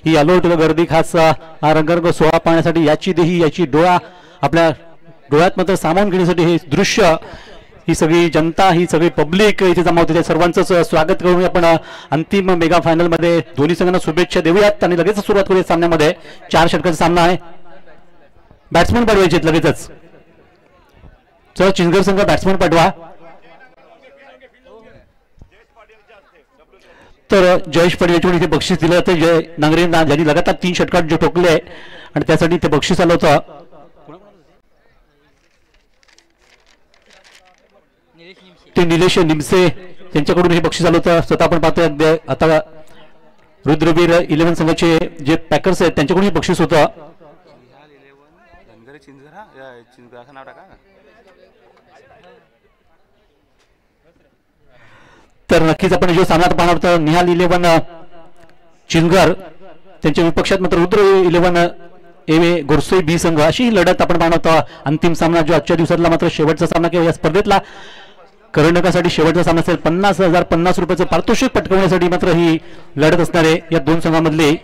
ही अलोट गर्दी खास हा रंगारंग सोहळा पाहण्यासाठी याची देही याची डोळा आपल्या डोळ्यात मात्र सामावून घेण्यासाठी हे दृश्य ही सगळी जनता ही सगळी पब्लिक इथे जमा होते. सर्वांचं स्वागत करून आपण अंतिम मेगा फायनल मध्ये दोन्ही संघांना शुभेच्छा देऊयात आणि लगेच सुरुवात करूया सामन्यामध्ये. 4 षटकांचा सामना आहे. बॅट्समन पाठवायचे लगेचच. चला चिंचगड संघ बॅट्समन पाठवा. तर जयेश पटेल याच्यावर इथे बक्षीस दिलं जातं. जय नांगरे ज्यांनी लगातार 3 षटकात जे ठोकले आणि त्यासाठी ते बक्षीस आलं होतं. ते निलेश निमसे त्यांच्याकडून हे बक्षीस आलं होतं. स्वतः आपण पाहतोय आता रुद्रवीर 11 संघाचे जे पॅकर्स आहेत त्यांच्याकडून हे बक्षीस होतं. तर नक्कीच आपण जो सामना पाहणार होता निहाल 11 चिंचगड त्यांच्या विपक्षात मात्र रुद्र 11 एवे गोरसोई बी संघ अशी लढत आपण पाहणार होता. अंतिम सामना जो आजच्या दिवसातला मात्र शेवटचा सामना किंवा या स्पर्धेतला करंडकासाठी शेवटचा सामना असेल. 50,050 रुपयाचं पारितोषिक पटकवण्यासाठी मात्र ही लढत असणार आहे या दोन संघांमधली.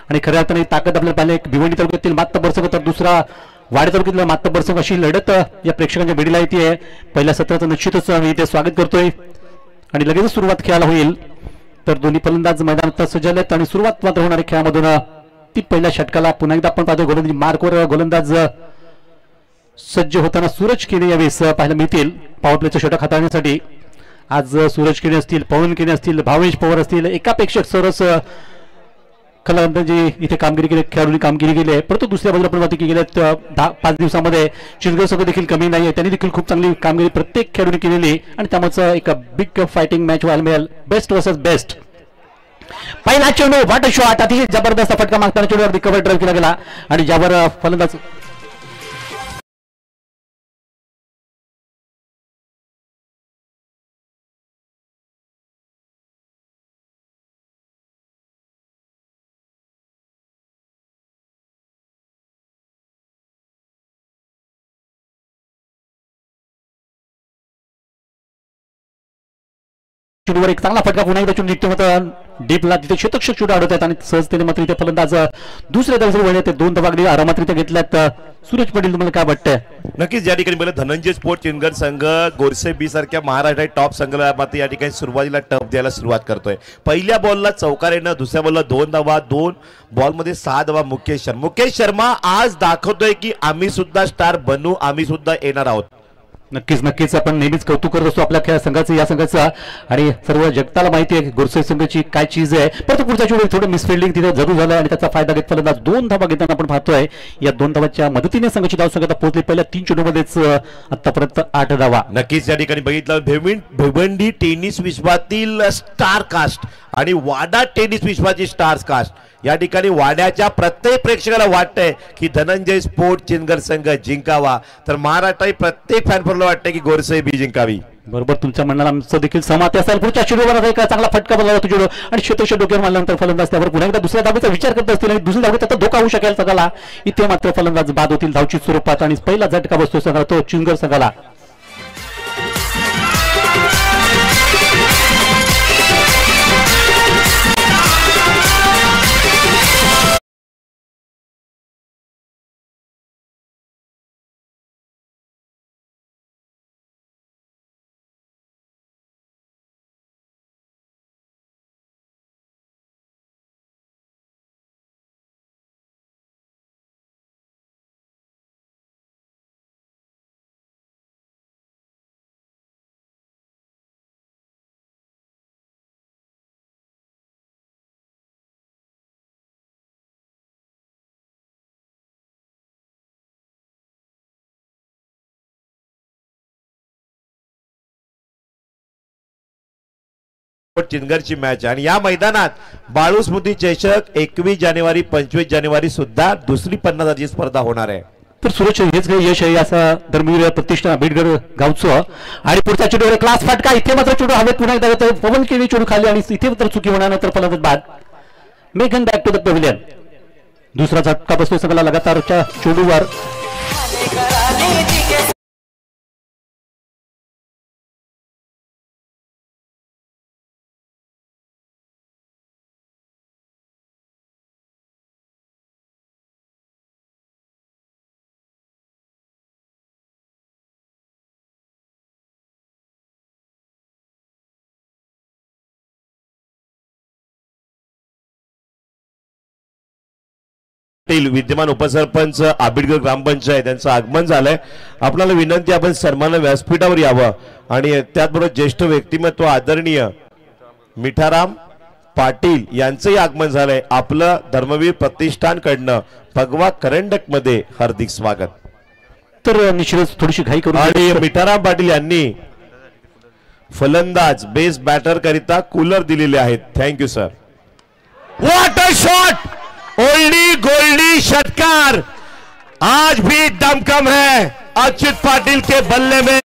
आणि खऱ्या अर्थाने ताकद आपल्याला पाहिजे. एक भिवंडी तालुक्यातील मातब्बर संघ तर दुसरा वाडे तालुक्यातील मातब्बर संघ अशी लढत या प्रेक्षकांच्या भेटीला येते. पहिल्या सत्राचं निश्चितच मी इथे स्वागत करतोय आणि लगेच सुरुवात खेळायला होईल. तर दोन्ही फलंदाज मैदानात सज्ज झालेत आणि सुरुवात मात्र होणाऱ्या खेळामधून ती पहिल्या षटकाला पुन्हा एकदा आपण पाहतो गोलंदाजी मार्कवर गोलंदाज सज्ज होताना सूरज केने यावेळेस पाहायला मिळतील पॉवर प्लेचं षटक हाताळण्यासाठी. आज सूरज केने असतील, पवन केने असतील, भावेश पवार असतील, एकापेक्षा सरस फलंदाजी इथे कामगिरी केली, खेळाडूंनी कामगिरी केली आहे. परंतु दुसऱ्या बाजूला आपण पाहतो की गेल्या 5 दिवसामध्ये चिंचगड संघ देखील कमी नाही आहे. त्यांनी देखील खूप चांगली कामगिरी प्रत्येक खेळाडूंनी केलेली आणि त्यामुळे एक बिग फायटिंग मॅच व्हायला मिळेल. Best versus best. पहिला चेंडू वाट शॉट अतिशय जबरदस्त फटका मागताना चेंडूवर कव्हर ड्राईव्ह केला गेला आणि ज्यावर फलंदाज चेंडूवर एक चांगला फटका पुन्हा एकदा चेंडू निघतो मात्र डीपला तिथे शतकशक चेंडू अडवत आहेत आणि सहजतेने मात्र इथे फलंदाज दुसऱ्या धावेसाठी वळले ते 2 धावा अगदी आरामात घेतल्यात. सूरज पटेल तुम्हाला काय वाटतंय? नक्कीच या ठिकाणी धनंजय स्पोर्ट चिंचगड संघ गोरसे बी सारख्या महाराष्ट्र टॉप संघाला मात्र या ठिकाणी सुरुवातीला टफ द्यायला सुरुवात करतोय. पहिल्या बॉलला चौकारेनं, दुसऱ्या बॉलला 2 धावा, 2 बॉलमध्ये 6 धावा. मुकेश शर्मा आज दाखवतोय की आम्ही सुद्धा स्टार बनू, आम्ही सुद्धा येणार आहोत. नक्कीच आपण नेहमीच कौतुक करत असतो आपल्या संघाचं या संघाचं आणि सर्व जगताला माहिती आहे गोरसे संघाची काय चीज आहे. परंतु पुढच्या चेंडू थोडं मिसफिल्डिंग तिथे जरूर झालं आणि त्याचा फायदा घेत फलंदाज 2 धावा घेताना आपण पाहतोय. या 2 धावाच्या मदतीने संघाची धावसंख्या पोहोचली. पहिल्या 3 चेंडूमध्येच आतापर्यंत 8 धावा. नक्कीच या ठिकाणी बघितलं भिवंडी टेनिस विश्वातील स्टार कास्ट आणि वाडा टेनिस विश्वाची स्टार कास्ट या ठिकाणी वाड्याच्या प्रत्येक प्रेक्षकाला वाटतंय की धनंजय स्पोर्ट चिंचगड संघ जिंकावा, तर महाराष्ट्रातील प्रत्येक फॅन फॉलोअर वाटतंय की गोरसे बी जिंकावी. बरोबर तुमच्या म्हणण्याला आमचं देखील सहमत असेल. पुढच्या चेंडूवर एक चांगला फटका बदलला तो चेंडू आणि शतकशः डोक्यावर मारल्यानंतर फलंदाज त्यावर पुन्हा एकदा दुसऱ्या धावेचा विचार करत असतील आणि दुसऱ्या धावेत आता धोका होऊ शकेल संघाला. इथे मात्र फलंदाज बाद होतील धावची स्वरूपात आणि पहिला झटका बसतो संघाला तो चिंचगड संघाला. चिंचगडची मॅच आणि या मैदानात बाळू स्मृती चषक 21 जानेवारी 25 जानेवारी सुद्धा दुसरी 50,000ची स्पर्धा होणार आहे. तर सूरज हेच यश आहे असं धर्मवीर प्रतिष्ठा बीडगड गावचं. आणि पुढचा चेंडू क्लास फटका इथे मात्र चेंडू हवेत पुन्हा एकदा पवन केली चेंडू खाली आणि इथे मात्र चुकी होण्यानंतर फलंदाज बाद. मेघन बॅक टू द पॅव्हिलियन. दुसरा झटका बसतोय संघाला लगातारच्या चेंडूवर. पाटील विद्यमान उपसरपंच आबिडगर ग्रामपंचायत यांचं आगमन झालंय. आपल्याला विनंती आपण सन्मान व्यासपीठावर यावं आणि त्याचबरोबर ज्येष्ठ व्यक्तिमत्व आदरणीय मिठाराम पाटील यांचंही आगमन झालंय. आपलं धर्मवीर प्रतिष्ठानकडनं भगवा करंडक मध्ये हार्दिक स्वागत. तर निश्चितच थोडीशी घाई करून आणि मिठाराम पाटील यांनी फलंदाज बेस बॅटर करिता कूलर दिलेले आहेत. Thank you sir. What a shot. ओल्डी गोल्डी षटकार. आज भी दमकम है अच्युत पाटिल के बल्ले में.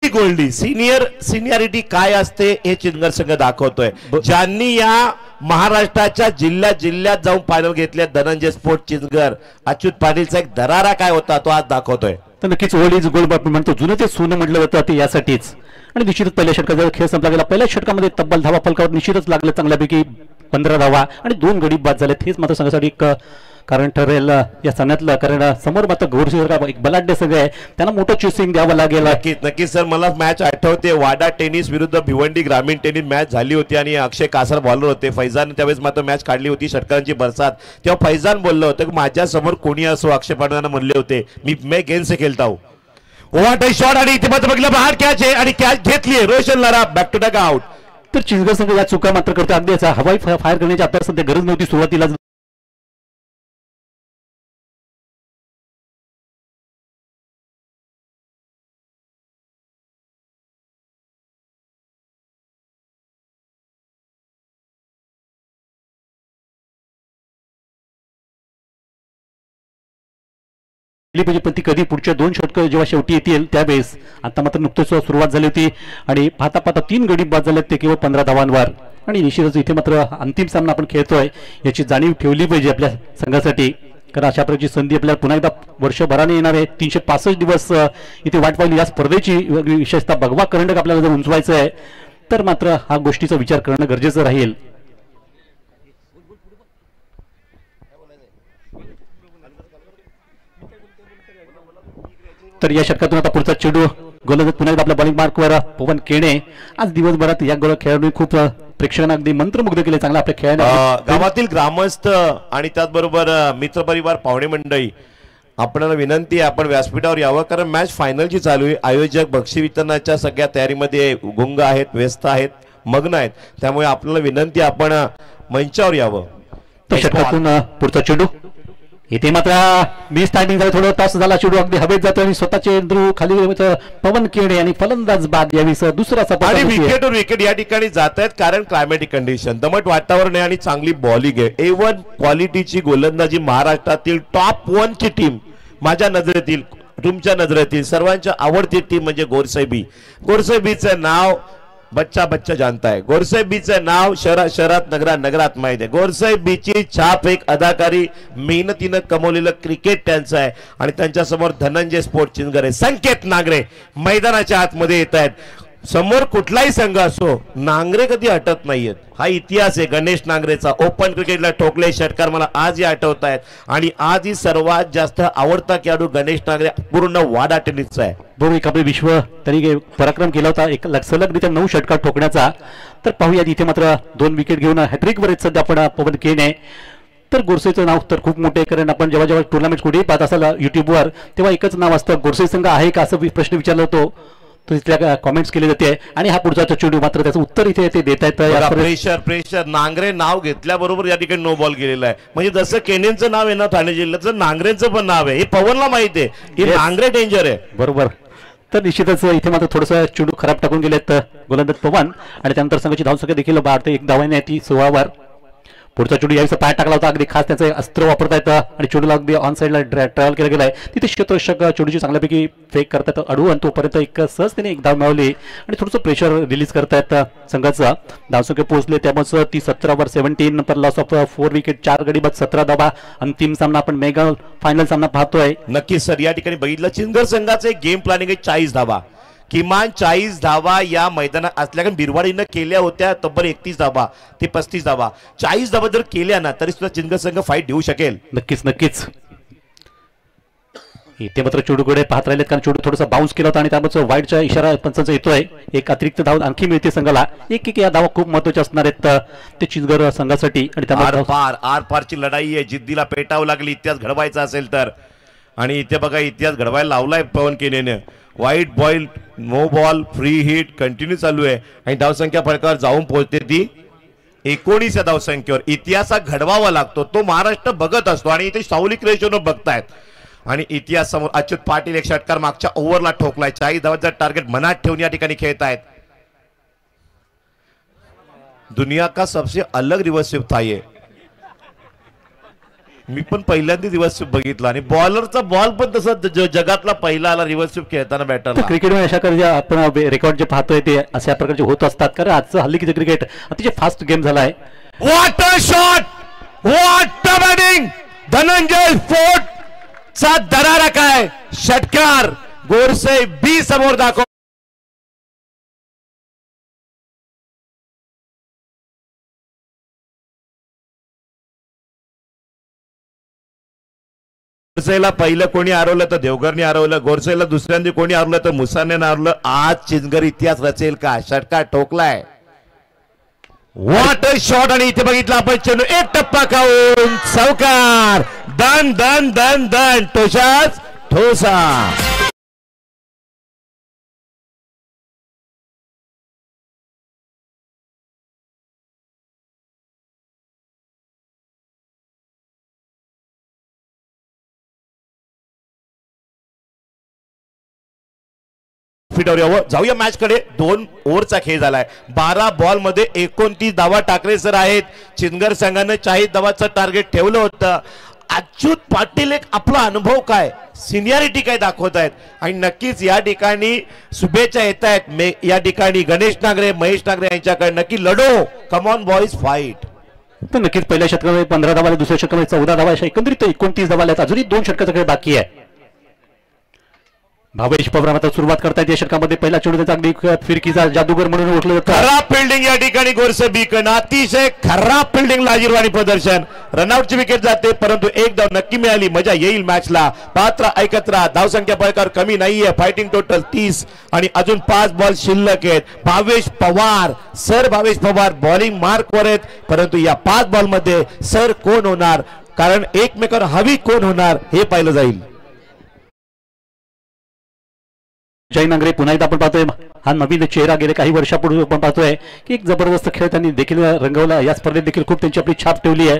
गोल्डी सिनियरिटी काय असते हे चिंगर संघ दाखवतोय. ज्यांनी या महाराष्ट्राच्या जिल्ह्यात जाऊन फायनल घेतल्या धनंजय स्पोर्ट चिंचगर अच्युत पाटीलचा एक दरारा काय होता तो आज दाखवतोय. तर नक्कीच ओल्ड इज गोल्ड आपण म्हणतो जुनं ते सोनं म्हटलं जातं ते यासाठीच. आणि निश्चितच पहिल्या षटकाचा खेळ संपला गेला. पहिल्या षटकामध्ये तब्बल धावा फलकावर निश्चितच लागलं चांगल्यापैकी 15 धावा आणि 2 गडी बाद झाले. हेच मात्र संघासाठी एक कारण ठरेल या सामन्यातलं. कारण समोर मात्र घोरसोईसारखा एक बलाढ्य संघ आहे त्यांना मोठं चेसिंग द्यावं लागेल. नक्कीच सर. मला मॅच आठवते वाडा टेनिस विरुद्ध भिवंडी ग्रामीण टेनिस मॅच झाली होती आणि अक्षय कासार बॉलर होते. फैजान त्यावेळेस मात्र मॅच काढली होती षटकांची बरसात. तेव्हा फैजान बोललं होतं की माझ्या समोर कोणी असो अक्षय पांडवांना म्हणले होते मी गेम से खेळता हूं. What a shot. आणि इथे मात्र बघितलं बाहेर कॅच आहे आणि कॅच घेतली Roshan Lara back to the out. तर चिंचगड संघ या चुका मात्र करतो. अगदी हवाई फायर करण्याची आता सध्या गरज नव्हती सुरुवातीला. पण ती कधी पुढच्या 2 षटक जेव्हा शेवटी येतील त्यावेळेस. आता मात्र नुकतीच सुरुवात झाली होती आणि पाहता पाहता 3 गडी बाद झाले ते केवळ 15 धावांवर. आणि निश्चितच इथे मात्र अंतिम सामना आपण खेळतोय याची जाणीव ठेवली पाहिजे आपल्या संघासाठी. कारण अशा प्रकारची संधी आपल्याला पुन्हा एकदा वर्षभराने येणार आहे. 365 दिवस इथे वाट पाहिली. या स्पर्धेची विशेषतः भगवा करंडक आपल्याला जर उंचवायचं आहे तर मात्र हा गोष्टीचा विचार करणं गरजेचं राहील. तर या षटकातून आता पुढचा चेंडू गोलंदाज पुन्हा एकदा आपल्या बॉलिंग मार्कवर पवन केणे. आज दिवसभरात या खेळाडूंनी खूप प्रेक्षकांना अगदी मंत्रमुग्ध केले चांगला आपल्या खेळाने. गावातील ग्रामस्थ आणि त्याचबरोबर मित्रपरिवार पाहुणे मंडळी आपल्याला विनंती आहे आपण व्यासपीठावर यावं कारण मॅच फायनलची चालू आहे. आयोजक बक्षी वितरणाच्या सगळ्या तयारीमध्ये गुंग आहेत, व्यस्त आहेत, मग्न आहेत. त्यामुळे आपल्याला विनंती आपण मंचावर यावं. षटकातून पुढचा चेंडू इथे मात्र मी स्टार्टिंग झालं थोडं तास झाला. चेंडू अगदी हवेत जातो आणि स्वतः चेंडू खाली पवन केणे आणि फलंदाज बाद यावी दुसरा आणि विकेटवर विकेट या ठिकाणी जात आहेत कारण क्लायमॅटिक कंडिशन दमट वातावरण आहे आणि चांगली बॉलिंग आहे. A1 क्वालिटीची गोलंदाजी महाराष्ट्रातील टॉप 1 ची टीम माझ्या नजरेतील तुमच्या नजरेतील सर्वांच्या आवडती टीम म्हणजे गोरसाहेबी. गोरसाहेबीचं नाव बच्चा जानता है. गोरसाहेबीचं नाव शहरात नगरात माहिती आहे. गोरसाहेबीची छाप एक अदाकारी मेहनतीनं कमवलेलं क्रिकेट त्यांचं आहे आणि त्यांच्या समोर धनंजय स्पोर्ट चिंचगर आहे. संकेत नांगरे मैदानाच्या आतमध्ये येत आहेत. समोर कुठलाही संघ असो नांगरे कधी हटत नाहीयेत. हा इतिहास आहे गणेश नांगरेचा. ओपन क्रिकेटला ठोकले षटकार मला आजही आठवत आहेत आणि आजही सर्वात जास्त आवडता खेळाडू गणेश नांगरे पूर्ण वाडा टेनिसचा आहे. बरोबर. एक आपले विश्व त्यांनी पराक्रम केला होता एक सलगरित्या 9 षटकार ठोकण्याचा. तर पाहूया इथे मात्र 2 विकेट घेऊन हॅट्रिक वर आहेत सध्या आपण पवन केणे. तर गोरसेचं नाव तर खूप मोठे कारण आपण जेव्हा टुर्नामेंट कुठेही पाहत असाल युट्यूबवर तेव्हा एकच नाव असतं गोरसे संघ आहे का असं प्रश्न विचारला होतो. तिथल्या कॉमेंट्स केले जाते आणि हा पुढचा चेंडू मात्र त्याचं उत्तर इथे ते देत आहेत. प्रेशर नांगरे नाव घेतल्याबरोबर या ठिकाणी नो बॉल गेलेला आहे. म्हणजे जसं केनेंचं नाव आहे ना ठाणे जिल्ह्याचं नांगरेंचं पण नाव आहे. हे पवनला माहिती आहे की नांगरे डेंजर आहे. बरोबर. तर निश्चितच इथे मात्र थोडंसं चेंडू खराब टाकून गेलेत गोलंदाज पवन आणि त्यानंतर संघाची धावसंख्या देखील 1 धावाने आहे ती 16 वर. पुढचा चेंडू यावेळी पाय टाकला होता अगदी खास त्याचं अस्त्र वापरता येतं आणि चेंडूला अगदी ऑन साईडला ट्रायल केला गेलाय. तिथे क्षेत्ररक्षक चेंडूची चांगल्यापैकी फेक करतात अडू आणि तोपर्यंत एक सहज त्याने एक धाव मिळवली आणि थोडंसं प्रेशर रिलीज करतायत संघाचं. धावसंख्या पोहोचले त्यामुळे ती 17 वर 17 नंतर लॉस ऑफ 4 विकेट 4 गडी बाद 17 धावा. अंतिम सामना आपण मेगा फायनल सामना पाहतोय. नक्कीच सर. या ठिकाणी बघितलं चिंचगर संघाचं एक गेम प्लॅनिंग आहे 40 धावा किमान 40 धावा या मैदानात असल्या, कारण बिरवाडीनं केल्या होत्या तब्बल 31 धावा ते 35 धावा. 40 धावा जर केल्या ना तरी सुद्धा चिंचगड संघ फाईट देऊ शकेल. नक्कीच नक्कीच. इथे मात्र चोडूकडे पाहत राहिलेत, कारण चोडू थोडासा बाउन्स केला होता आणि त्यामुळे वाईटचा इशारा पंचांचा येतोय. एक अतिरिक्त धाव आणखी मिळते संघाला. एक या धावा खूप महत्वाच्या असणार आहेत ते चिंचगड संघासाठी. आणि त्यामुळे आर पारची लढाई आहे, जिद्दीला पेटावं लागली इतिहास घडवायचा असेल तर. आणि इथे बघा इतिहास घडवायला लावलाय पवन केनेने. Wide ball, no ball, free hit continue चालू आहे आणि धावसंख्या फरकावर जाऊन पोहोचते ती 19 या धावसंख्येवर. इतिहास घडवावा लागतो, तो महाराष्ट्र बघत असतो आणि इथे सावलिक रेशोनं बघतायत. आणि इतिहास समोर अच्युत पाटील एक षटकार मागच्या ओव्हरला ठोकलाय. 40 धावांचा टार्गेट मनात ठेवून या ठिकाणी खेळत आहेत. दुनिया का सबसे अलग रिव्हर्स स्वीप था ये. मी पण पहिल्यांदा रिव्हर्स स्वीप बघितला आणि बॉलरचा बॉल पण तसा जगातला पहिला आला रिव्हर्स स्वीप खेळताना बॅटरला. क्रिकेटमध्ये अशा प्रकारे आपण रेकॉर्ड जे पाहतोय ते अशा प्रकारचे होत असतात, कारण आजचं हल्लीचं क्रिकेट अतिशय फास्ट गेम झाला आहे. What a shot, what a batting. Dhananjay fort चा दरारा काय षटकार. गोरसे बी समोर दाखव. गोरसेला पहिलं कोणी हरवलं तर देवघरने हरवलं. गोरसेला दुसऱ्यांदा कोणी हरवलं तर मुसाने हरवलं. आज चिंचगड इतिहास रचेल का. षटकार ठोकलाय. What a shot. आणि इथे बघितलं आपण चेंडू एक टप्पा खाऊन चौकार. दन दन दन दन ठोसाच ठोसा. जाऊया मॅच कडे. 2 ओव्हरचा खेळ झालाय. 12 बॉल मध्ये 29 धावा टाकले सर आहेत. चिंचगड संघाने 40 धावाचं टार्गेट ठेवलं होतं. अच्युत पाटील एक आपला अनुभव काय, सिनियरिटी काय दाखवत आहेत आणि नक्कीच या ठिकाणी शुभेच्छा येत आहेत. या ठिकाणी गणेश नागरे, महेश नागरे यांच्याकडे नक्की लढो. Come on boys fight. तर नक्कीच पहिल्या षटकामध्ये 15 धावा, दुसऱ्या षटकामध्ये 14 धावा, अशा एकंदरीत 29 धावा आहेत. अजूनही 2 षटकाचा खेळ बाकी आहे. भावेश पवार आता सुरुवात करतायत या षटकामध्ये. पहिला चेंडू त्याचा अगदी फिरकीचा जादूगर म्हणून ओळखलं जातं. खराब फिल्डिंग या ठिकाणी गोरसे बीकन. अतिशय खराब फिल्डिंग, लाजीरवाणी प्रदर्शन. रनआउटची विकेट जाते परंतु एक धाव नक्की मिळाली. मजा येईल मॅचला. पात्र ऐकत राहा. धावसंख्या फरकावर कमी नाहीये. फायटिंग टोटल 30 आणि अजून 5 बॉल शिल्लक आहेत. भावेश पवार, सर भावेश पवार बॉलिंग मार्कवर आहेत, परंतु या 5 बॉल मध्ये सर कोण होणार, कारण एकमेकांवर हवी कोण होणार हे पाहिलं जाईल. जय नांगरे पुन्हा एकदा आपण पाहतोय. हा नवीन चेहरा गेले काही वर्षापूर्वी आपण पाहतोय की एक जबरदस्त खेळ त्यांनी देखील रंगवला. या स्पर्धेत देखील खूप त्यांची आपली छाप ठेवली आहे.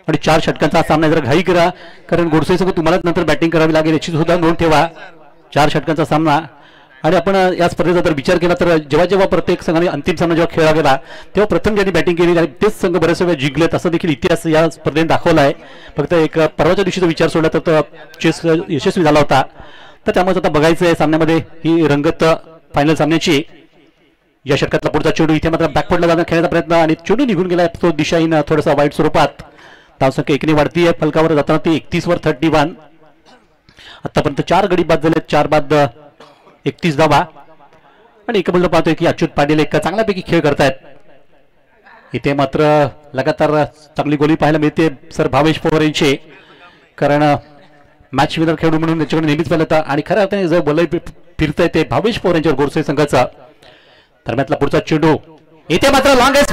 आणि 4 षटकांचा सामना जरा घाई करा, कारण गोडसेसोबत तुम्हालाच नंतर बॅटिंग करावी लागेल याची सुद्धा नोंद ठेवा. 4 षटकांचा सामना. आणि आपण या स्पर्धेचा जर विचार केला तर जेव्हा प्रत्येक संघाने अंतिम सामना जेव्हा खेळला गेला तेव्हा प्रथम ज्यांनी बॅटिंग केली आणि तेच संघ बरेच वेळा जिंकलेत असं देखील इतिहास या स्पर्धेने दाखवला आहे. फक्त एक परवाच्या दिवशीचा विचार सोडला तर चेस यशस्वी झाला होता. तर त्यामुळे आता बघायचं आहे सामन्यामध्ये ही रंगत फायनल सामन्याची. या षटकातला पुढचा चेंडू इथे मात्र बॅकफुटला जाणं खेळण्याचा प्रयत्न आणि चेंडू निघून गेला तो दिशाहीन थोडासा वाईट स्वरूपात. धावसंख्या 1ने वाढती आहे. फलकावर जाताना ती 31 वर 31. आतापर्यंत 4 गडी बाद झाले. 4 बाद 31 धावा. आणि एक बाजूला पाहतोय की अच्युत पाटील एक चांगल्यापैकी खेळ करतायत. इथे मात्र लगातार चांगली गोली पाहायला मिळते सर भावेश पवार यांची, कारण मॅच विनर खेळू म्हणून त्याच्याकडे नेहमीच पाहिलं होतं. आणि खऱ्या अर्थाने जर बोलही फिरतंय ते भावेश पवार यांच्यावर गोरसे संघाचा. दरम्यानला पुढचा चेंडू इथे मात्र लॉंगेस्ट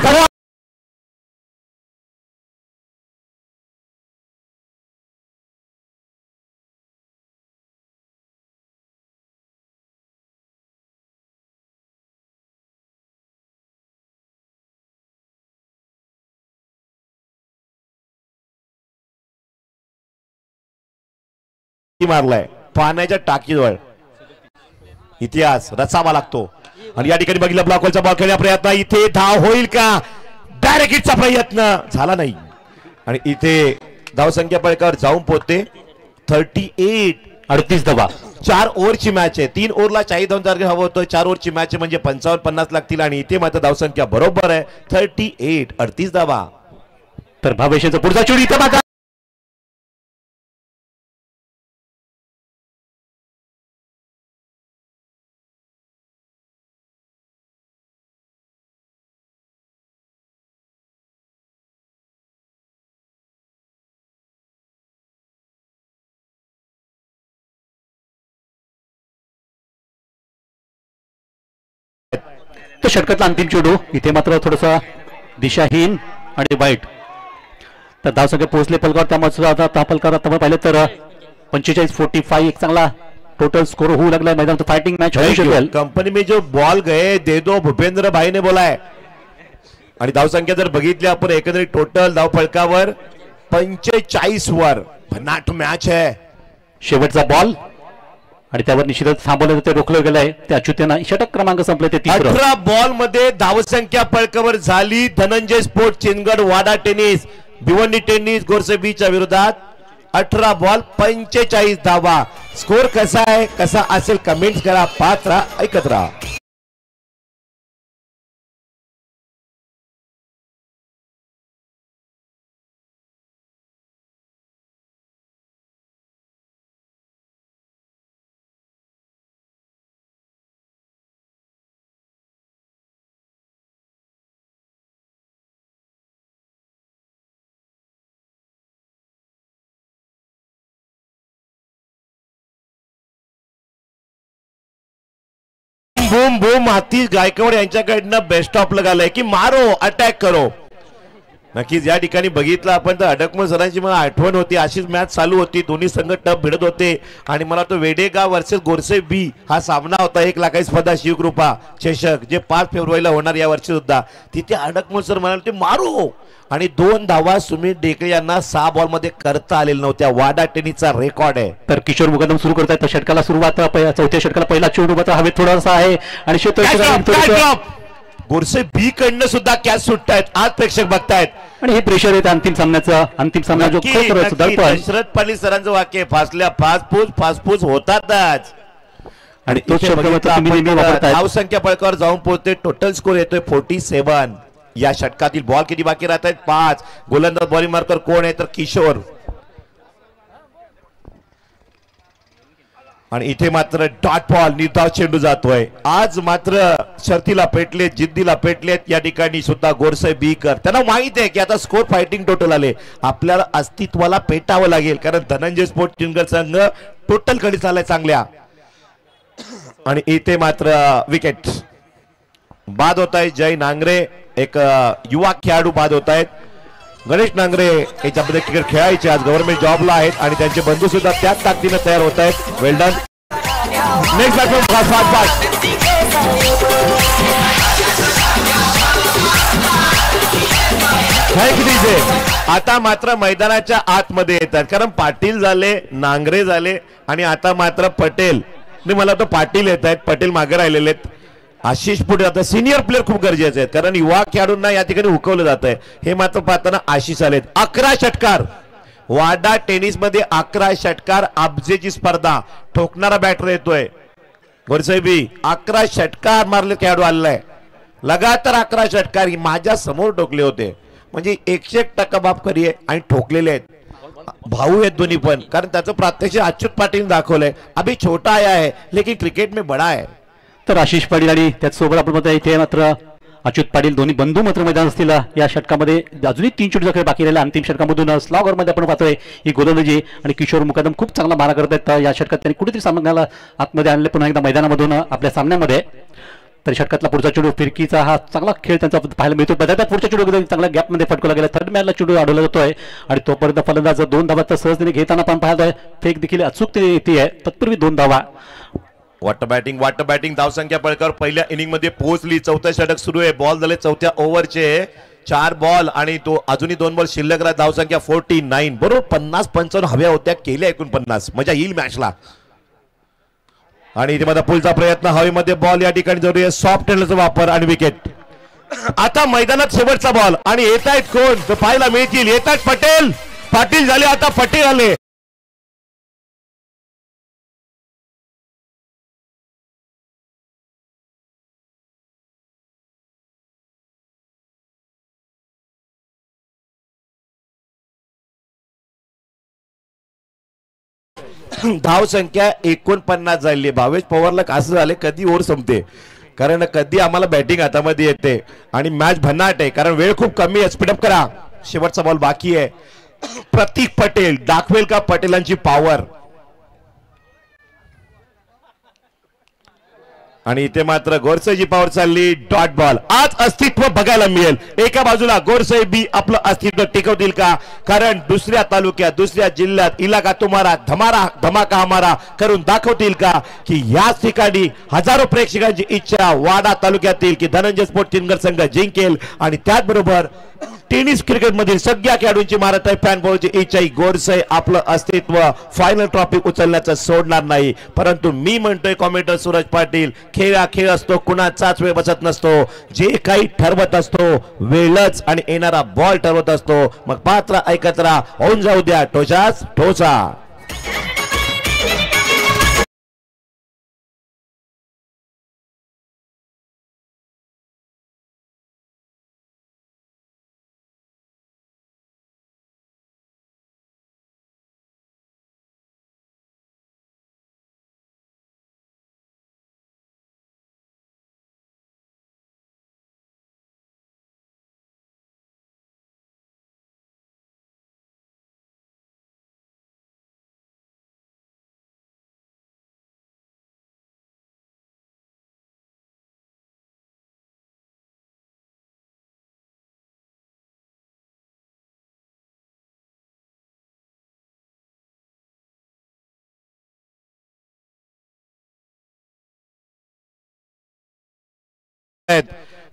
मारलाय पाण्याच्या टाकीजवळ. इतिहास रचावा लागतो. आणि या ठिकाणी बघितलं ब्लॉकवरचा बॉल खेळण्याचा प्रयत्न. इथे धाव होईल का. डायरेक्ट हिटचा प्रयत्न झाला नाही. आणि इथे धावसंख्या फलकावर जाऊन पोहोचते 38 धावा. 4 ओव्हरची मॅच आहे. 3 ओव्हरला 40 धावांचा टार्गेट हवं होतं. 4 ओव्हरची मॅच आहे म्हणजे 55-50 लागतील. आणि इथे मात्र धावसंख्या बरोबर आहे 38 धावा. तर भावेशचा पुढचा चेंडू इथे मात्र तो षटकातला अंतिम चेंडू इथे मात्र थोडंसं दिशाहीन आणि वाईट. तर धावसंख्या पोहोचले पलकावर, त्यामुळे आता पलकावर आता पाहिलं तर 45-45 एक चांगला टोटल स्कोर होऊ लागला मैदान. फाइटिंग मैच होऊ शकेल. कंपनी में जो बॉल गए दे दो भूपेंद्र भाई ने बोला है. आणि धावसंख्या जर बघितली आपण एकंदरीत टोटल धाव फलकावर 45 वर भन्नाट मॅच आहे. शेवटचा बॉल आणि त्यावर निश्चितच थांबवलं ते रोखलं गेलंय. त्या अच्युतांना षटक क्रमांक संपले ते 18 बॉल मध्ये धावसंख्या फलकावर झाली. धनंजय स्पोर्ट चिनगड वाडा टेनिस भिवंडी टेनिस गोरसे बीच्या विरोधात 18 बॉल 45 धावा. स्कोर कसा आहे कसा असेल कमेंट करा. पाहत राहा ऐकत राहा. बूम बूम आतिश गायकवाड यांच्याकडनं बेस्ट ऑफ लगालय की मारो अटॅक करो. नक्कीच या ठिकाणी बघितलं आपण तर अडकमल सरांची मला आठवण होती. अशीच मॅच चालू होती. दोन्ही संघ टप भिडत होते आणि मला तो वेडेगाव वर्सेस गोरसे बी हा सामना होता. 1 लाखाची स्पर्धा शिवकृपा चषक जे 5 फेब्रुवारीला होणार या वर्षी सुद्धा. तिथे अडकमल सर म्हणाले ते मारो आणि 2 धावा सुमित डेकळे यांना 6 बॉल मध्ये करता आलेल्या नव्हत्या. वाडा टेनिसचा रेकॉर्ड आहे. तर किशोर मुकदम सुरू करतायत. तर षटकाला सुरुवात चौथ्या षटकाला पहिला चेंडू मात्र हवेत थोडासा आहे आणि गोरसे बी कडनं सुद्धा कॅच सुटतायत. आज प्रेक्षक बघतायत आणि हे प्रेशर येतं अंतिम सामना जो दशरथ पाटील सरांचं वाक्य फासल्या फासफूस होतातच. आणि तो धावसंख्या फलकावर जाऊन पोहोचते. टोटल स्कोर येतोय 47. या षटकातील बॉल किती बाकी राहत आहेत 5. गोलंदाज बॉलिंग मार्कर कोण आहे तर किशोर. आणि इथे मात्र डॉट बॉल निर्धाव चेंडू जातोय. आज मात्र शर्तीला पेटलेत जिद्दीला पेटलेत या ठिकाणी सुद्धा गोरसे बीकर. त्यांना माहित आहे की आता स्कोर फायटिंग टोटल आले. आपल्याला अस्तित्वाला पेटावं लागेल कारण धनंजय स्पोर्ट चिनगड संघ टोटल कडे चाललाय चांगल्या. आणि इथे मात्र विकेट बाद होत आहे. जय नांगरे एक युवा खेळाडू बाद होत आहेत. गणेश नांगरे याच्यामध्ये क्रिकेट खेळायचे आज गव्हर्नमेंट जॉबला आहेत आणि त्यांचे बंधू सुद्धा त्याच ताकदीने तयार होत आहेत. वेल डन. नेक्स्ट आता मात्र मैदानाच्या आतमध्ये येतात कारण पाटील झाले नांगरे झाले आणि आता मात्र पटेल मला तो पाटील येत आहेत. पटेल मागे राहिलेले आहेत. आशिष पुढे आता सिनियर प्लेअर खूप गरजेचे आहेत कारण युवा खेळाडूंना या ठिकाणी हुकवलं जात आहे. हे मात्र पाहताना आशिष आलेत. 11 षटकार वाडा टेनिस मध्ये 11 षटकार. अब्जेची स्पर्धा ठोकणारा बॅटर येतोय गोरसेबी. 11 षटकार मारले खेळाडू आलेलाय. लगातार 11 षटकार माझ्या समोर ठोकले होते. म्हणजे 101% बापकरी आहे आणि ठोकलेले आहेत. भाऊ आहेत दोन्ही पण कारण त्याचं प्रात्यक्षिक अच्युत पाटील दाखवलंय. अभि छोटा आया है लेकिन क्रिकेट में बड़ा है. तर आशिष पाटील आणि त्याचसोबत आपण म्हणतो इथे मात्र अच्युत पाटील दोन्ही बंधू मात्र मैदान असतील. या षटकामध्ये अजूनही 3 चेंडूचा खेळ बाकी राहिला. अंतिम षटकामधून स्लॉगरमध्ये आपण पाहतोय ही गोलंदाजी आणि किशोर मुकदम खूप चांगला मारा करत आहेत. या षटकात त्यांनी कुठेतरी सामन्याला आतमध्ये आणले पुन्हा एकदा मैदानामधून आपल्या सामन्यामध्ये. तर षटकातला पुढचा चेंडू फिरकीचा हा चांगला खेळ त्यांचा पाहायला मिळतो. बदलत्या पुढच्या चेंडू चांगल्या गॅपमध्ये फटकवला गेला. थर्ड मॅनला चेंडू अडवला जातोय आणि तोपर्यंत फलंदाज 2 धावा तर सहजतेने घेताना पण पाहतोय. फेक देखील अचूकतेने येते आहे. तत्पूर्वी 2 धावा. वाटर बॅटिंग धावसंख्या पळकावर पहिल्या इनिंग मध्ये पोहोचली. चौथं षटक सुरू आहे. बॉल झाले चौथ्या ओव्हरचे 4 बॉल आणि तो अजूनही 2 बॉल शिल्लक राहत. धावसंख्या 49. बरोबर 50-55 हव्या होत्या केल्या 49. मजा येईल मॅचला. आणि इथे माझा पुलचा प्रयत्न हवेमध्ये बॉल या ठिकाणी जरुरी आहे. सॉफ्ट हँडलचा वापर आणि विकेट. आता मैदानात शेवटचा बॉल आणि येत आहेत कोण तर पाहायला मिळतील. येत आहेत पटेल. पाटील झाले आता पटेल आले. धाव संख्या 49 झाली. भावेश पवारला असं झाले कधी ओव्हर संपते कारण कधी आम्हाला बॅटिंग हातामध्ये येते आणि मॅच भन्नाट आहे कारण वेळ खूप कमी आहे. स्पीडअप करा. शेवटचा बॉल बाकी आहे. प्रतीक पटेल दाखवेल का पटेलांची पॉवर. आणि इथे मात्र गोरसेची पावर चालली डॉट बॉल. आज अस्तित्व बघायला मिळेल. एका बाजूला गोरसे बी आपलं अस्तित्व टिकवतील का, कारण दुसऱ्या तालुक्यात दुसऱ्या जिल्ह्यात इलाका तुम्हारा धमाका हमारा करून दाखवतील का, की याच ठिकाणी हजारो प्रेक्षकांची इच्छा वाडा तालुक्यातील की धनंजय स्पोर्ट चिंगर संघ जिंकेल. आणि त्याचबरोबर टेनिस क्रिकेट मधील सगळ्या खेळाडूंची महाराष्ट्र फॅन फॉलोची इच्छा ही गोरसे आपलं अस्तित्व फायनल ट्रॉफी उचलण्याचं सोडणार नाही. परंतु मी म्हणतोय कॉमेंटर सूरज पाटील, खेळ हा खेळ असतो, कुणाचाच वेळ बसत नसतो. जे काही ठरवत असतो वेळच आणि येणारा बॉल ठरवत असतो. मग पात्र ऐकत राहा, होऊन जाऊ द्या टोचाच ठोचा.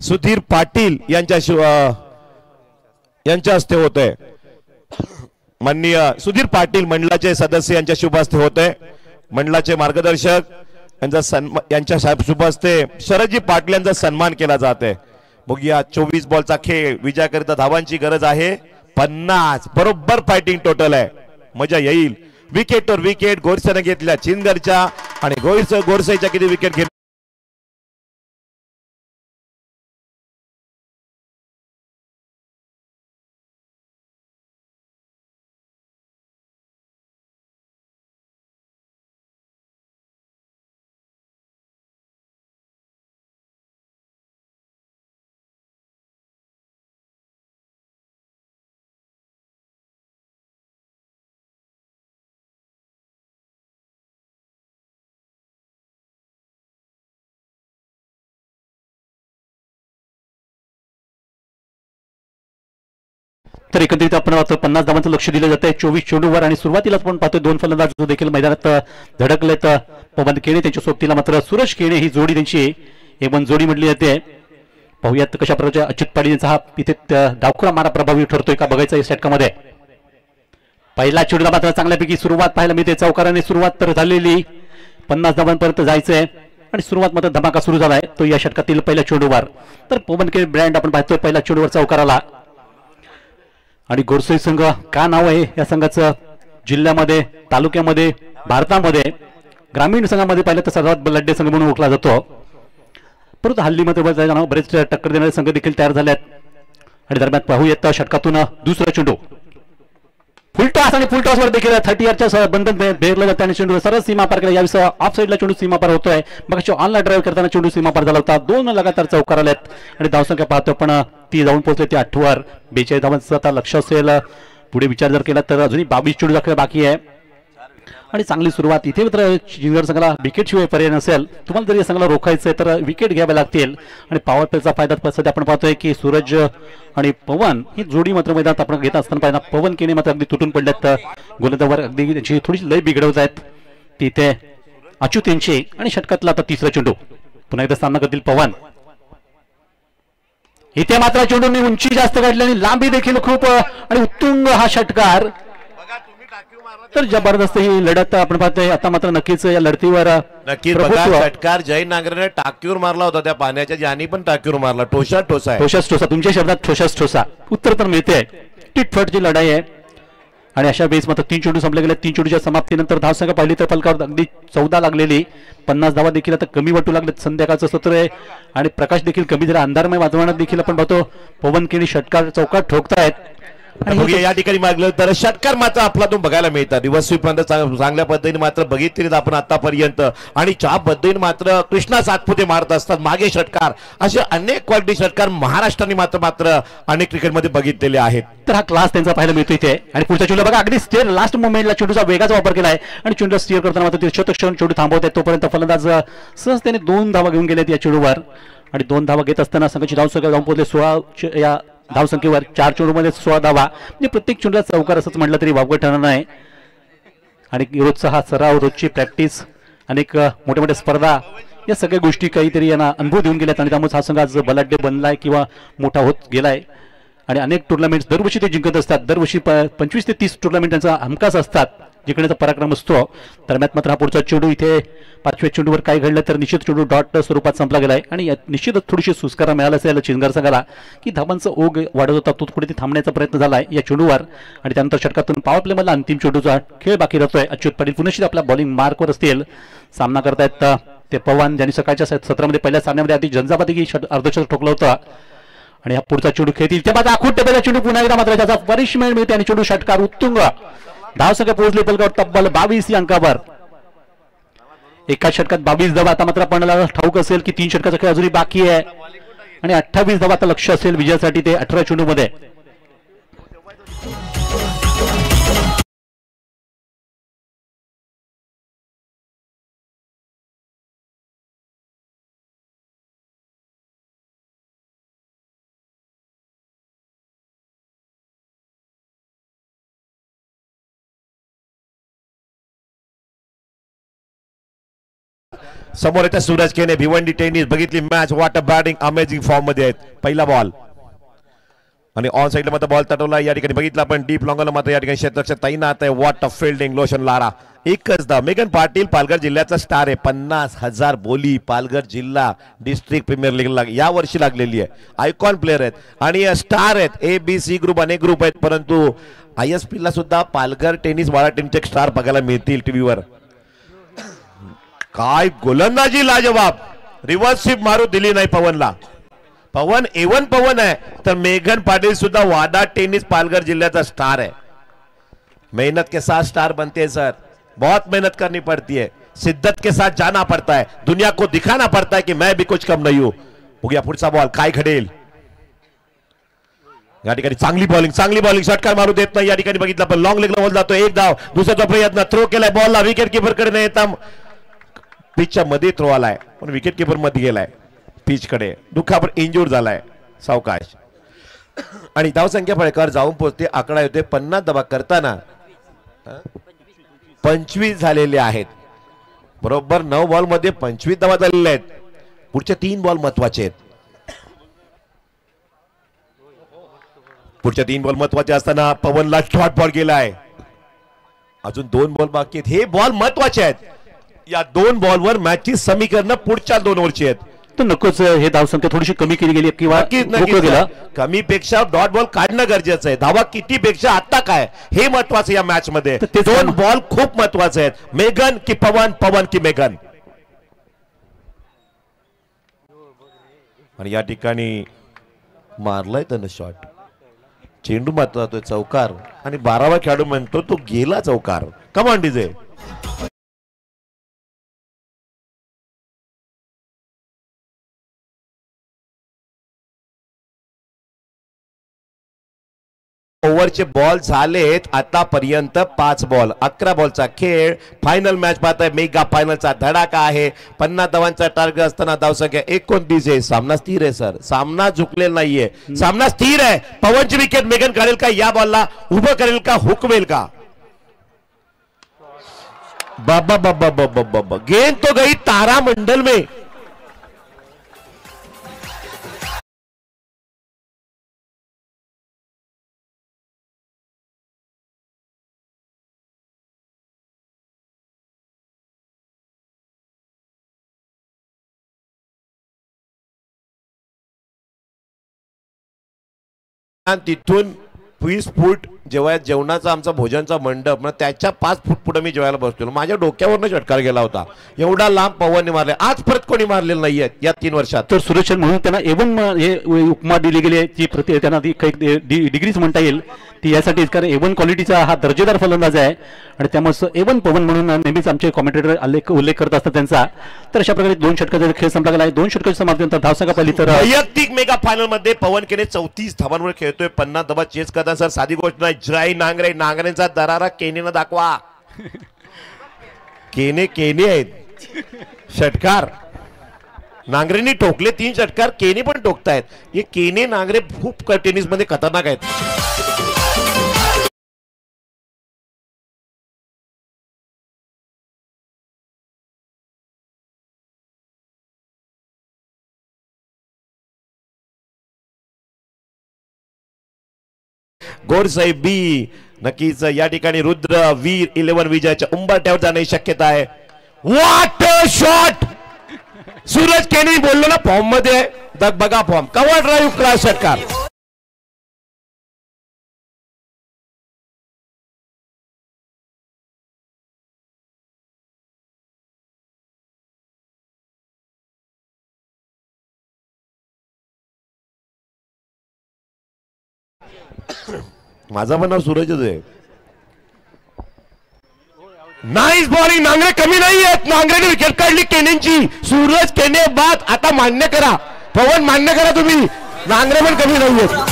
सुधीर पाटील यांच्या हस्ते होते. माननीय सुधीर पाटील मंडळाचे सदस्य यांच्या शुभ हस्ते होते. मंडळाचे मार्गदर्शक यांच्या शुभ हस्ते शरदजी पाटील यांचा सन्मान केला जाते. बघूया 24 बॉलचा खेळ, विजयाकरिता धावांची गरज आहे 50. बरोबर फायटिंग टोटल आहे, मजा येईल. विकेटवर विकेट गोरसेने घेतल्या चिंदरच्या, आणि गोरसेच्या किती विकेट घेतल्या. तर एकंदरीत आपण पाहतो 50 धावांचं लक्ष दिलं जात आहे 24 चेंडूवर. आणि सुरुवातीलाच आपण पाहतोय 2 फलंदाज देखील मैदानात धडकलेत. पवन केणे त्यांच्या सोबतीला मात्र सुरेश केणे ही जोडी त्यांची एक जोडी म्हटली जाते. पाहूयात कशा प्रकारचे अच्युत पाटील यांचा हा इथे डावखुरा मारा प्रभावी ठरतोय का बघायचं या षटकामध्ये. पहिला चेंडूला मात्र चांगल्यापैकी सुरुवात पाहायला मिळते. चौकाराने सुरुवात तर झालेली, 50 धावांपर्यंत जायचंय आणि सुरुवात मात्र धमाका सुरू झालाय तो या षटकातील पहिल्या चेंडूवर. तर पवन केणे ब्रँड आपण पाहतोय पहिल्या चेंडूवर चौकाराला. आणि गोरसे संघ का नाव आहे या संघाचं जिल्ह्यामध्ये, तालुक्यामध्ये, भारतामध्ये, ग्रामीण संघामध्ये पाहिलं तर सर्वात लड्डे संघ म्हणून ओळखला जातो. परंतु हल्ली मध्ये बरेच टक्कर देणारे संघ देखील तयार झालेत. आणि दरम्यान पाहूयात षटकातून दुसरा चेंडू फुलटॉस, आणि फुलटॉसवर देखील 30 यार्डच्या बंधन बेरलं जातं आणि चेंडू सरळ सीमा पार केला. यावेळी ऑफ साईडला चेंडू सीमा पार होतोय. मग ऑनलाईन ड्राईव्ह करताना चेंडू सीमा पार झाला होता. 2 लगातार चौकार आलेत आणि धावसंख्या पाहतो पण ती जाऊन पोहोचले ती 8 वर. 42 धावांचं आता लक्ष असेल. पुढे विचार जर केला तर अजूनही 22 चेंडू दाखल बाकी आहे आणि चांगली सुरुवात. इथे मात्र जिंगर संघाला विकेट शिवाय पर्याय नसेल. तुम्हाला जर या संघाला रोखायचं आहे तर विकेट घ्यावे लागतील. आणि पॉवर प्लेचा फायदा सध्या आपण पाहतोय की सूरज आणि पवन ही जोडी मात्र मैदानात आपण घेत असताना पाहिजे. पवन केणे मात्र अगदी तुटून पडल्यात. गोलंदाजावर अगदी त्यांची थोडीशी लय बिघडवत आहेत तिथे अच्युत यांची. आणि षटकातला आता तिसरा चेंडू पुन्हा एकदा सामना करतील पवन. इथे मात्र चेंडूने उंची जास्त काढली आणि लांबी देखील खूप आणि उत्तुंग हा षटकार. तर जबरदस्त ही लढत आपण पाहतोय. आता मात्र नक्कीच या लढतीवर नक्कीच बघा षटकार जय नागरेने टाकीवर मारला होता. त्या पाण्याच्या ज्यानी पण टाकीवर मारला. ठोसा ठोसा ठोसाच ठोसा, तुमच्या शब्दात ठोसाच ठोसा. उत्तर तर मिळते. टिटफटची लढाई आहे आणि अशा बेस मात्र 3 चेंडू संपले गेले. 3 चेंडूच्या समाप्तीनंतर धावसंख्या पाहिली तर फलकावर अगदी 14 लागलेली. 50 धावा देखील आता कमी वाटू लागले. संध्याकाळचं सत्र आहे आणि प्रकाश देखील कमी झाला. अंधारमय वातावरणात देखील आपण पाहतो पवन केणी षटकार चौकात ठोकतायत बघूया या ठिकाणी मागलं तर षटकार मात्र आपल्यातून बघायला मिळतात. रिव्हर्स स्वीप पर्यंत चांगल्या पद्धतीने मात्र बघितले आपण आतापर्यंत, आणि ज्या पद्धतीने मात्र कृष्णा सातपुते मारत असतात मागे षटकार, असे अनेक क्वालिटी षटकार महाराष्ट्राने मात्र अनेक क्रिकेटमध्ये बघितलेले आहेत. तर हा क्लास त्यांचा पाहायला मिळतो इथे. आणि पुढच्या चेंडूला बघा अगदी स्टेअर लास्ट मोमेंटला चेंडूचा वेगाचा वापर केलाय आणि चेंडूला स्टीअर करताना मात्र शतक्षण चेंडू थांबवत आहेत. तोपर्यंत फलंदाज सहज त्याने 2 धावा घेऊन गेलेत या चेंडूवर, आणि 2 धावा घेत असताना संघाची धावसंख्या जाऊन पोहोचले 16 या धावसंख्येवर. 4 चेंडूमध्ये 16 धावा, म्हणजे प्रत्येक चेंडूला चौकार असंच म्हटलं तरी वावगं ठरणार नाही. आणि रोजचा हा सराव, रोजची प्रॅक्टिस, अनेक मोठ्या मोठ्या स्पर्धा, या सगळ्या गोष्टी काहीतरी यांना अनुभव देऊन गेल्यात आणि त्यामुळे हा संघ आज बलाढ्य बनलाय किंवा मोठा होत गेलाय. आणि अनेक टुर्नामेंट्स दरवर्षी ते जिंकत असतात. दरवर्षी 25 ते 30 टुर्नामेंट त्यांचा हमखास असतात, जिंकण्याचा पराक्रम असतो. दरम्यान मात्र हा पुढचा चेंडू इथे 5व्या चेंडूवर काय घडलं तर निश्चित चेंडू डॉट स्वरूपात संपला गेलाय आणि निश्चितच थोडीशी सुस्कारा मिळाला असेल चिंगार संघाला की धावांचा ओघ वाढत होता, तो पुढे ते थांबण्याचा प्रयत्न झालाय या चेंडूवर. आणि त्यानंतर षटकातून पॉवर प्ले मधला अंतिम चेंडूचा खेळ बाकी राहतोय. अच्युत पाटील पुन्हा आपल्या बॉलिंग मार्कवर असतील. सामना करतायत ते पवन, ज्यांनी सकाळच्या सत्रामध्ये पहिल्या सामन्यामध्ये अति झंझावाती अर्धशतक ठोकलं होतं. आणि हा पुढचा चेंडू खेळतील तेव्हा आखूट टेबलचा चेंडू पुन्हा एकदा मात्र त्याचा पनिशमेंट मिळते आणि चेंडू षटकार उत्तुंग. धावसंख्या पोहोचली पलकावर तब्बल 22 या अंकावर. एका षटकात 22 धावा. आता मात्र आपल्याला ठाऊक असेल की 3 षटकाचा खेळ अजूनही बाकी आहे आणि 28 धावा आता लक्ष असेल विजयासाठी ते 18 चेंडू मध्ये. समोर येत्या सूरज केने, भिवंडी टेनिस बघितली match. What a batting, amazing form मध्ये आहेत. पहिला बॉल आणि ऑन साइडला मात्र बॉल तटवला या ठिकाणी बघितला आपण. डीप लॉंगला मात्र या ठिकाणी क्षेत्ररक्षक तैनात आहे. What a fielding, lotion Lara. एकच धाव. मेघन पाटील पालघर जिल्ह्याचा स्टार आहे. 50,000 बोली पालघर जिल्हा डिस्ट्रिक्ट प्रीमियर लीगला या वर्षी लागलेली आहे. आयकॉन प्लेअर आहेत आणि स्टार आहेत. ABC ग्रुप अनेक ग्रुप आहेत, परंतु ISP ला सुद्धा पालघर टेनिस वाडा टीमचे स्टार बघायला मिळतील टीव्हीवर. काय गोलंदाजी लाजवाब. रिव्हर्स स्वीप मारू दिली नाही पवनला. पवन A1 पवन आहे, तर मेघन पाटिल सुद्धा वाडा टेनिस पालघर जिल्ह्याचा स्टार है. मेहनत के साथ स्टार बनते हैं सर, बहुत मेहनत करनी पड़ती है, शिद्दत के साथ जाना पड़ता है, दुनिया को दिखाना पड़ता है कि मैं भी कुछ कम नहीं हूं. बघूया पुढचा बॉल काय घडेल. या ठिकाणी चांगली बॉलिंग षटकार मारू देत नाही. या ठिकाणी बघितलं पण लॉंग लेगला बॉल जातो. एक धाव. दुसऱ्याचा प्रयत्न, थ्रो केलाय बॉलला, विकेट कीपर कडे नाही येता पिचच्या मध्ये थ्रो आलाय, पण विकेट कीपर मध्ये गेलाय पिच कडे. दुखापर इंजूर झालाय सावकाश. आणि धावसंख्या फळकावर जाऊन पोहोचते. आकडा येते 50 धावा करताना 25 झालेले आहेत. बरोबर 9 बॉल मध्ये 25 धावा झालेल्या आहेत. पुढचे 3 बॉल महत्वाचे आहेत. पुढच्या 3 बॉल महत्वाचे असताना पवनला शॉर्ट बॉल गेलाय. अजून 2 बॉल बाकी आहेत. हे बॉल महत्वाचे आहेत. या 2 बॉलवर मॅचची समीकरण पुढच्या 2 ओव्हरची आहेत. तर नकोच हे धावसंख्या थोडीशी कमी केली गेली किंवा कमी पेक्षा डॉट बॉल काढणं गरजेचं आहे. धावा किती पेक्षा आता काय हे महत्वाचं या मॅच मध्ये. 2 बॉल खूप महत्वाचे आहेत. मेघन की पवन, पवन की मेघन. आणि या ठिकाणी मारलाय त्यानं शॉट. चेंडू मात्र तो चौकार आणि 12वा खेळाडू म्हणतो तो गेला चौकार. कमान डीजे. ओव्हरचे बॉल झालेत आतापर्यंत 5 बॉल. 11 बॉलचा खेळ. फायनल मॅच पाहताय. मेगा फायनलचा धडाका आहे. 50 धावांचा टार्गेट असताना धावसंख्या 29 आहे. सामना स्थिर आहे सर, सामना झुकलेला नाहीये, सामना स्थिर आहे. पवनची विकेट मेघन काढेल का, या बॉलला उभं करेल का, हुकवेल का. बाबा बाबा बाबा बाबा, गेंद तो गई तारा मंडल में. तिथून 20 फूट जेव्हा जेवणाचा आमचा भोजनचा मंडप मग त्याच्या 5 फूट पुढे मी जेवायला बसतो, माझ्या डोक्यावरनं षटकार गेला होता. एवढा लांब पवनने मारले, आज परत कोणी मारलेलं नाहीये या 3 वर्षात. तर सुरेश म्हणून त्यांना एवन हे उपमा दिली गेली आहे ती त्यांना ती काही डिग्रीज म्हणता येईल ती यासाठी, कारण एवन क्वालिटीचा हा दर्जेदार फलंदाज आहे आणि त्यामुळे एवन पवन म्हणून नेहमीच आमचे कॉमेंटेटर उल्लेख करत असतात त्यांचा. तर अशा प्रकारे 2 षटकाचा खेळ संपला गेला आहे. 2 षटकाच्या समाप्तीनंतर धावसंख्या पहिली तर वैयक्तिक मेगा फायनल मध्ये पवन केने 34 धावांवर खेळतोय, 50 धावा चेस करता. सर साधी गोष्ट नाही. जय नांगरे, नांगरेंचा दरारा केनेनं दाखवा. केने आहेत षटकार, नांगरेंनी ठोकले 3 षटकार, केने पण ठोकतायत. हे केने नांगरे खूप टेनिस मध्ये खतरनाक आहेत. गोरसाई बी नक्कीच या ठिकाणी रुद्र वीर 11 विजयाच्या उंबरठ्यावर जाण्याची शक्यता आहे. What a shot. सूरज केनी बोललो ना फॉर्म मध्ये, बघा फॉर्म, कव्हर ड्राईव्ह क्लास षटकार. माझा पण नाव सूरजच आहे. Nice bowling. नांगरे कमी नाही आहेत, नांगरेने विकेट काढली केनेंची. सूरज केने बाद. आता मान्य करा पवन, मान्य करा तुम्ही, नांगरे पण कमी नाही आहेत.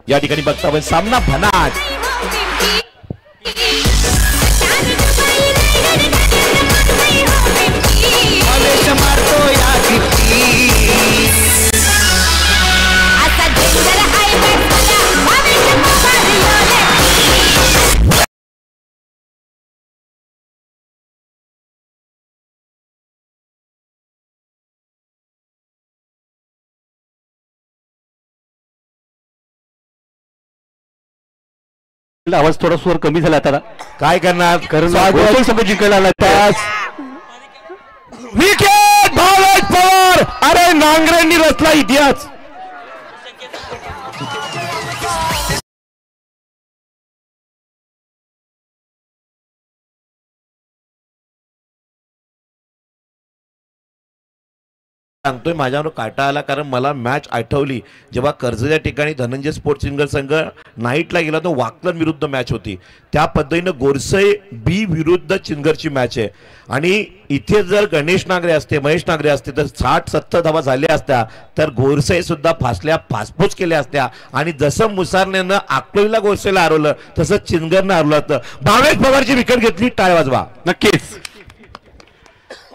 या ठिकाणी बघता आपण सामना भनाट. आवाज थोडा स्वर कमी झाला आता. काय करणार, कारण जिंकायला विकेट भावेश पवार. अरे नांगरेंनी रचला इतिहास. सांगतोय माझ्यावर काटा आला, कारण मला मॅच आठवली जेव्हा कर्जत या ठिकाणी धनंजय स्पोर्ट्स सिंगर संघ नाईटला गेला तो वाकलन विरुद्ध मॅच होती. त्या पद्धतीनं गोरसई बी विरुद्ध चिंगरची मॅच आहे. आणि इथे जर गणेश नांगरे असते, महेश नांगरे असते तर 60-70 धावा झाल्या असत्या, तर गोरसई सुद्धा फासफूस केल्या असत्या. आणि जसं मुसारनेनं आकलोईला गोरसईला हरवलं तसं चिंगरनं हरवलं होतं. भावेश पवारची विकेट घेतली, टाळ वाजवा. नक्कीच,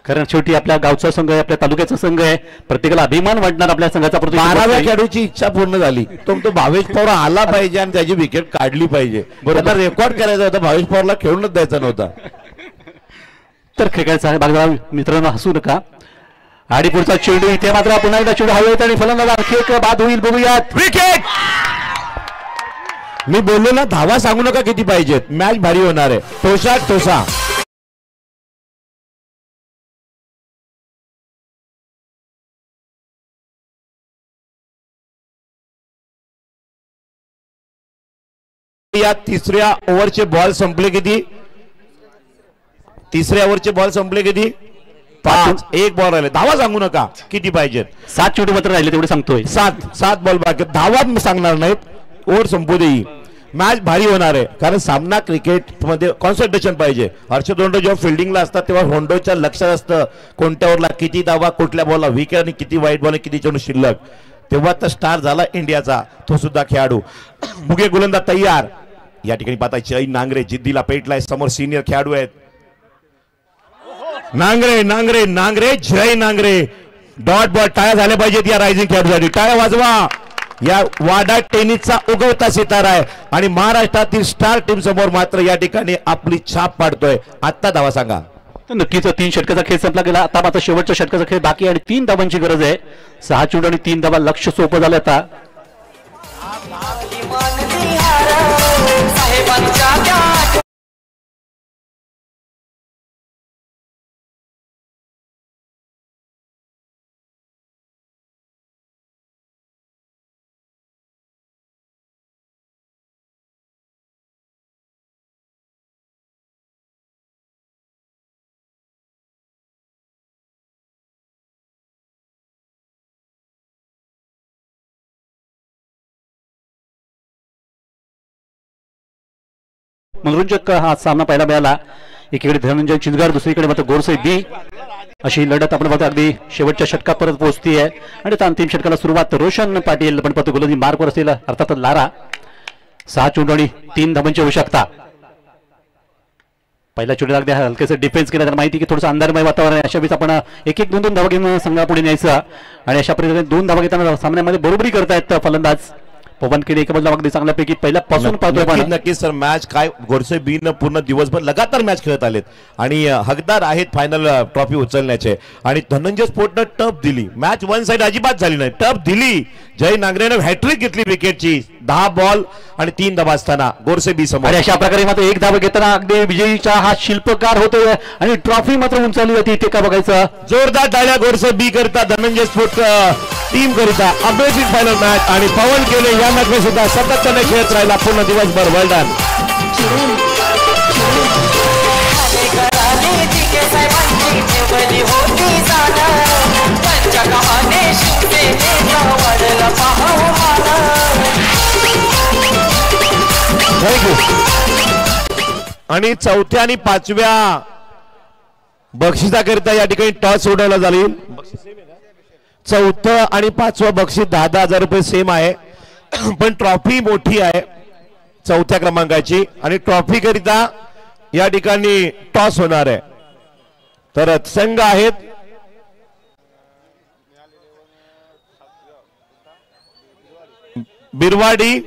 कारण शेवटी आपल्या गावचा संघ आहे, आपल्या तालुक्याचा संघ आहे, प्रत्येकाला अभिमान वाटणार आपल्या संघाचा. 12व्या खेळाडूची इच्छा पूर्ण झाली. तो भावेश पवार आला पाहिजे आणि त्याची विकेट काढली पाहिजे. त्यांना रेकॉर्ड करायचा होता, भावेश पवारला खेळूनच द्यायचा नव्हता. तर खेळायचा भागदार मित्रांनो, हसू नका. आणि पुढचा चेंडू इथे मात्र पुन्हा एकदा चेंडू हवेत आणि फलंदाज आणखी एक बाद होईल, बघूयात. विकेट. मी बोललो ना, धावा सांगू नका किती पाहिजेत, मॅच भारी होणार आहे. ठोसा. या तिसऱ्या ओव्हरचे बॉल संपले किती? 5. एक बॉल राहिले. धावा सांगू नका किती पाहिजेत. 7 चेंडू मात्र राहिले, तेवढे सांगतोय. 7 बॉल बाकी. धावा सांगणार नाहीत, ओव्हर संपू देई. मॅच भारी होणार आहे, कारण सामना क्रिकेट मध्ये कॉन्सन्ट्रेशन पाहिजे. हर्षद होंडो जेव्हा फिल्डिंगला असतात तेव्हा होंडोच्या लक्षात असतं कोणत्या ओव्हरला किती धावा, कुठल्या बॉलला विकेट आणि किती वाईट बॉल, किती चेंडू शिल्लक. तेव्हा तर स्टार झाला इंडियाचा तो सुद्धा खेळाडू. मुगे गोलंदाज तयार. या ठिकाणी पाहता जय नांगरे जिद्दीला पेटलाय. समोर सिनियर खेळाडू आहेत. नांगरे जय नांगरे. Dot ball. टाळ्या झाल्या पाहिजेत या रायझिंग खेळाडूसाठी. टाळ्या वाजवा. या वाडा टेनिसचा उगवता सितारा आहे आणि महाराष्ट्रातील स्टार टीम समोर मात्र या ठिकाणी आपली छाप पाडतोय. आत्ता धावा सांगा. तर नक्कीच 3 षटकाचा खेळ संपला गेला. आता मात्र शेवटच्या षटकाचा खेळ बाकी आणि 3 धावांची गरज आहे. 6 चेंडू आणि 3 धावा, लक्ष सोपं झालं आता. मनोरंजक हा सामना पाहायला मिळाला. एकीकडे धनंजय चिंचगार, दुसरीकडे मात्र गोरसाई बी. अशी लढत आपण बघतो अगदी शेवटच्या षटकापर्यंत पोहोचती आहे. आणि अंतिम षटकाला सुरुवात रोशन पाटील पण पाहतो गोलंदाजी मार्कवर असेल अर्थात लारा. 6 चेंडू आणि 3 धावांची आवश्यकता. पहिल्या चेंडूला अगदी हलकेचं डिफेन्स केला. तर माहिती की थोडंसं अंधारमय वातावरण आहे. अशा वेळेस आपण 1-1, 2-2 धावा घेऊन संघापुढे न्यायचं आणि अशा प्रकारे 2 धावा घेताना सामन्यामध्ये बरोबरी करतायत फलंदाज. पवन केले एका बदला अगदी चांगल्यापैकी पहिल्यापासून पाहतोय. नक्कीच सर, मॅच काय गोरसे बी न पूर्ण दिवसभर लगातार मॅच खेळत आलेत आणि हकदार आहेत फायनल ट्रॉफी उचलण्याचे. आणि धनंजय स्पोर्टनं टप दिली. मॅच वन साइड अजिबात झाली नाही, टप दिली. जय नांगरेनं हॅट्रिक घेतली विकेटची. 10 बॉल आणि 3 धावा असताना गोरसे बी समोर. अशा प्रकारे मात्र 1 धावा घेताना अगदी विजयीचा हा शिल्पकार होतोय आणि ट्रॉफी मात्र उंचावली जाते. ते का बघायचं. जोरदार टाळ्या गोरसे बी करता, धनंजय स्पोर्ट टीम करिता. Amazing final match. आणि पवन केले या मॅच मध्ये सुद्धा सातत्याने खेळत राहिला पूर्ण दिवसभर. वेल डन. आणि 4थ्या आणि 5व्या बक्षिसाकरिता या ठिकाणी टॉस उडवला जाईल. 4थं आणि 5वं बक्षीस 10,000 रुपये सेम आहे. पण ट्रॉफी मोठी आहे 4थ्या क्रमांकाची आणि ट्रॉफी करिता या ठिकाणी टॉस होणार आहे. तर संघ आहेत बिरवाडी